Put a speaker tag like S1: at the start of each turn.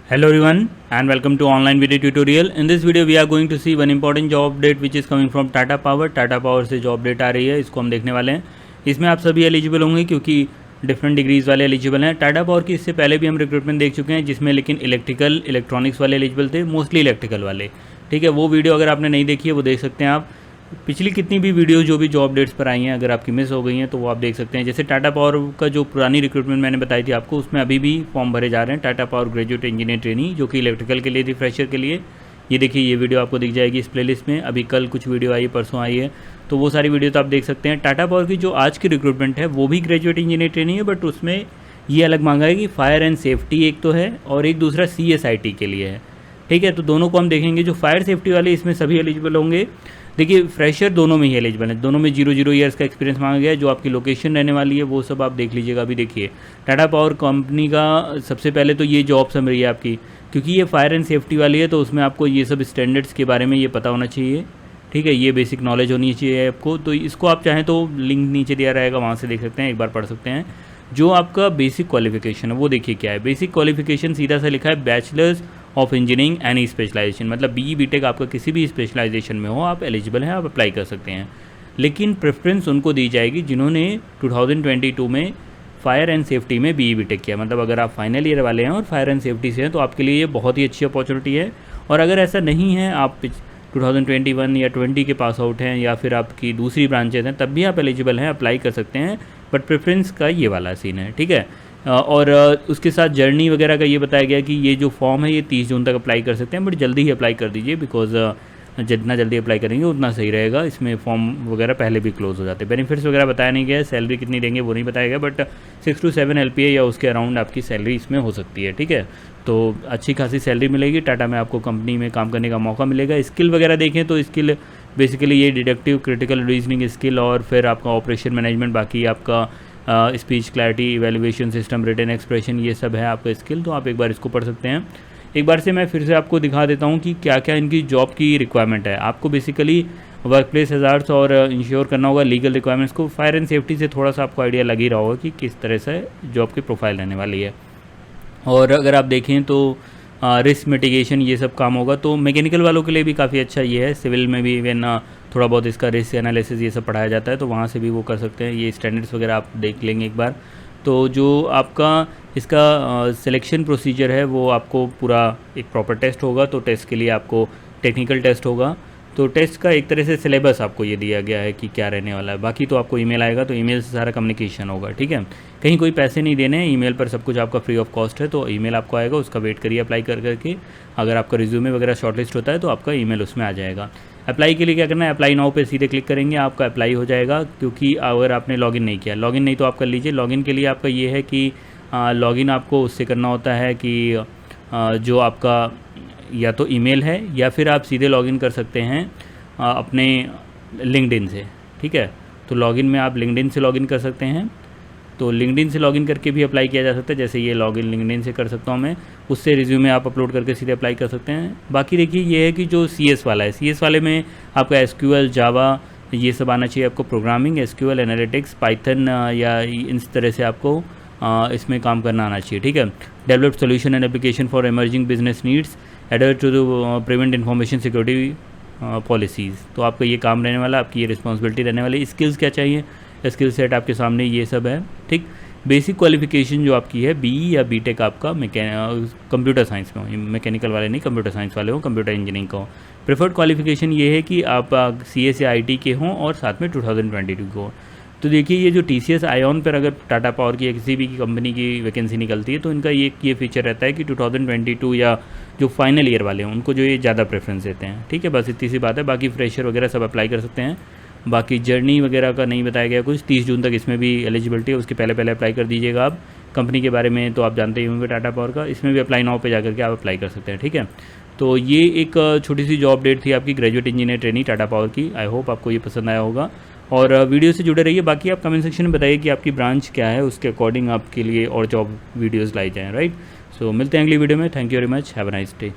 S1: Hello everyone and welcome to online video tutorial. In this video we are going to see one important job update which is coming from Tata Power. Tata Power से job update आ रही है, इसको हम देखने वाले हैं। इसमें आप सभी एलिजिबल होंगे क्योंकि डिफरेंट डिग्रीज़ वाले एलिजिबल हैं। टाटा पावर की इससे पहले भी हम रिक्रूटमेंट देख चुके हैं जिसमें लेकिन इलेक्ट्रॉनिक्स वाले एलिजिबल थे, मोस्टली इलेक्ट्रिकल वाले। ठीक है, वो वीडियो अगर आपने नहीं देखी है वो देख सकते हैं आप। पिछली कितनी भी वीडियो जो भी जॉब अपडेट्स पर आई हैं अगर आपकी मिस हो गई हैं तो वो आप देख सकते हैं। जैसे टाटा पावर का जो पुरानी रिक्रूटमेंट मैंने बताई थी आपको, उसमें अभी भी फॉर्म भरे जा रहे हैं। Tata power graduate engineer trainee जो कि इलेक्ट्रिकल के लिए थी, फ्रेशर के लिए। ये देखिए, ये वीडियो आपको दिख जाएगी इस प्लेलिस्ट में। अभी कल कुछ वीडियो आई है, परसों आई है, तो वो सारी वीडियो तो आप देख सकते हैं। टाटा पावर की जो आज की रिक्रूटमेंट है वो भी ग्रेजुएट इंजीनियर ट्रेनी है, बट उसमें ये अलग मांगा है कि फायर एंड सेफ्टी एक तो है और एक दूसरा CSIT के लिए है। ठीक है, तो दोनों को हम देखेंगे। जो फायर सेफ्टी वाले इसमें सभी एलिजिबल होंगे। देखिए, फ्रेशर दोनों में ही एलिजिबल है, दोनों में 0 ईयर्स का एक्सपीरियंस मांगा गया है। जो आपकी लोकेशन रहने वाली है वो सब आप देख लीजिएगा। अभी देखिए, टाटा पावर कंपनी का सबसे पहले तो ये जॉब समरी है आपकी, क्योंकि ये फायर एंड सेफ्टी वाली है तो उसमें आपको ये सब स्टैंडर्ड्स के बारे में ये पता होना चाहिए। ठीक है, ये बेसिक नॉलेज होनी चाहिए आपको। तो इसको आप चाहें तो लिंक नीचे दिया रहेगा, वहाँ से देख सकते हैं, एक बार पढ़ सकते हैं। जो आपका बेसिक क्वालिफिकेशन है वो देखिए क्या है। बेसिक क्वालिफिकेशन सीधा सा लिखा है bachelors of engineering any specialization, मतलब BE-BTech आपका किसी भी स्पेशलाइजेशन में हो, आप एलिजिबल हैं, आप अप्लाई कर सकते हैं। लेकिन प्रेफरेंस उनको दी जाएगी जिन्होंने 2022 में फायर एंड सेफ्टी में BE-BTech किया। मतलब अगर आप फाइनल ईयर वाले हैं और फायर एंड सेफ्टी से हैं तो आपके लिए ये बहुत ही अच्छी अपॉर्चुनिटी है। और अगर ऐसा नहीं है, आप 2021 या 20 के पास आउट हैं या फिर आपकी दूसरी ब्रांचेज हैं, तब भी आप एलिजिबल हैं, अप्लाई कर सकते हैं। बट प्रेफरेंस का ये वाला सीन है। ठीक है, और उसके साथ जर्नी वगैरह का ये बताया गया कि ये जो फॉर्म है ये 30 जून तक अप्लाई कर सकते हैं, बट जल्दी ही अप्लाई कर दीजिए, बिकॉज जितना जल्दी अप्लाई करेंगे उतना सही रहेगा। इसमें फॉर्म वगैरह पहले भी क्लोज हो जाते हैं। बेनिफिट्स वगैरह बताया नहीं गया है, सैलरी कितनी देंगे वो नहीं बताया गया, बट 6 to 7 LPA या उसके अराउंड आपकी सैलरी इसमें हो सकती है। ठीक है, तो अच्छी खासी सैलरी मिलेगी। टाटा में आपको कंपनी में काम करने का मौका मिलेगा। स्किल वगैरह देखें तो स्किल बेसिकली ये डिडक्टिव क्रिटिकल रीजनिंग स्किल और फिर आपका ऑपरेशन मैनेजमेंट, बाकी आपका speech clarity, evaluation system, written expression, ये सब है आपका स्किल। तो आप एक बार इसको पढ़ सकते हैं। एक बार से मैं फिर से आपको दिखा देता हूँ कि क्या क्या इनकी जॉब की रिक्वायरमेंट है। आपको बेसिकली वर्क प्लेस हज़ार्ड्स और इंश्योर करना होगा लीगल रिक्वायरमेंट्स को। फायर एंड सेफ्टी से थोड़ा सा आपको आइडिया लग ही रहा होगा कि किस तरह से जॉब की प्रोफाइल रहने वाली है। और अगर आप देखें तो रिस्क मिटिगेशन ये सब काम होगा। तो मैकेनिकल वालों के लिए भी काफ़ी अच्छा ये है। सिविल में भी इवन थोड़ा बहुत इसका रिस्क एनालिसिस ये सब पढ़ाया जाता है, तो वहाँ से भी वो कर सकते हैं। ये स्टैंडर्ड्स वगैरह आप देख लेंगे एक बार। तो जो आपका इसका सिलेक्शन प्रोसीजर है वो आपको पूरा एक प्रॉपर टेस्ट होगा। तो टेस्ट के लिए आपको टेक्निकल टेस्ट होगा। तो टेस्ट का एक तरह से सिलेबस आपको ये दिया गया है कि क्या रहने वाला है। बाकी तो आपको ईमेल आएगा, तो ईमेल से सारा कम्युनिकेशन होगा। ठीक है, कहीं कोई पैसे नहीं देने हैं, ईमेल पर सब कुछ आपका फ्री ऑफ कॉस्ट है। तो ईमेल आपको आएगा, उसका वेट करिए अप्लाई कर करके। अगर आपका रिज्यूमे वगैरह शॉर्टलिस्ट होता है तो आपका ईमेल उसमें आ जाएगा। अप्लाई के लिए क्या करना है, अप्लाई नाउ पे सीधे क्लिक करेंगे, आपका अप्लाई हो जाएगा। क्योंकि अगर आपने लॉगिन नहीं किया, लॉगिन नहीं तो आप कर लीजिए। लॉगिन के लिए आपका ये है कि लॉगिन आपको उससे करना होता है कि जो आपका या तो ईमेल है या फिर आप सीधे लॉगिन कर सकते हैं अपने लिंक्डइन से। ठीक है, तो लॉगिन में आप लिंक्डइन से लॉगिन कर सकते हैं। तो लिंक्डइन से लॉगिन करके भी अप्लाई किया जा सकता है। जैसे ये लॉगिन लिंक्डइन से कर सकता हूँ मैं, उससे रिज्यूमे आप अपलोड करके सीधे अप्लाई कर सकते हैं। बाकी देखिए, ये है कि जो CS वाला है, CS वाले में आपका SQL, जावा ये सब आना चाहिए आपको। प्रोग्रामिंग, SQL, एनालिटिक्स, पाइथन या इस तरह से आपको इसमें काम करना आना चाहिए। ठीक है, develop solution and application for emerging business needs, adhere to prevent information security policies. तो आपका ये काम रहने वाला, आपकी ये रिस्पॉन्सिबिलिटी रहने वाली। स्किल्स क्या चाहिए, स्किल सेट आपके सामने ये सब है। ठीक, बेसिक क्वालिफिकेशन जो आपकी है BE या BTech आपका कंप्यूटर साइंस में हो, मैकेनिकल वाले नहीं, कंप्यूटर साइंस वाले हो, कंप्यूटर इंजीनियरिंग का हो। प्रेफर्ड क्वालिफिकेशन ये है कि आप CS या IT के हों और साथ में 2022 को हो। तो देखिए, ये जो TCS आयोन पर अगर टाटा पावर की या किसी भी कंपनी की वैकेंसी निकलती है तो इनका ये फीचर रहता है कि 2022 या जो फाइनल ईयर वाले हैं उनको जो ये ज़्यादा प्रेफरेंस देते हैं। ठीक है, बस इतनी सी बात है। बाकी फ्रेशर वगैरह सब अप्लाई कर सकते हैं। बाकी जर्नी वगैरह का नहीं बताया गया कुछ। 30 जून तक इसमें भी एलिजिबिलिटी है, उसके पहले अप्लाई कर दीजिएगा आप। कंपनी के बारे में तो आप जानते ही होंगे टाटा पावर का, इसमें भी अप्लाई नाउ पे जाकर के आप अप्लाई कर सकते हैं। ठीक है, तो ये एक छोटी सी जॉब अपडेट थी आपकी graduate engineer trainee Tata power की। आई होप आपको ये पसंद आया होगा और वीडियो से जुड़े रहिए। बाकी आप कमेंट सेक्शन में बताइए कि आपकी ब्रांच क्या है, उसके अकॉर्डिंग आपके लिए और जॉब वीडियोज़ लाई जाएँ। राइट, सो मिलते हैं अगली वीडियो में। Thank you very much, have a nice day.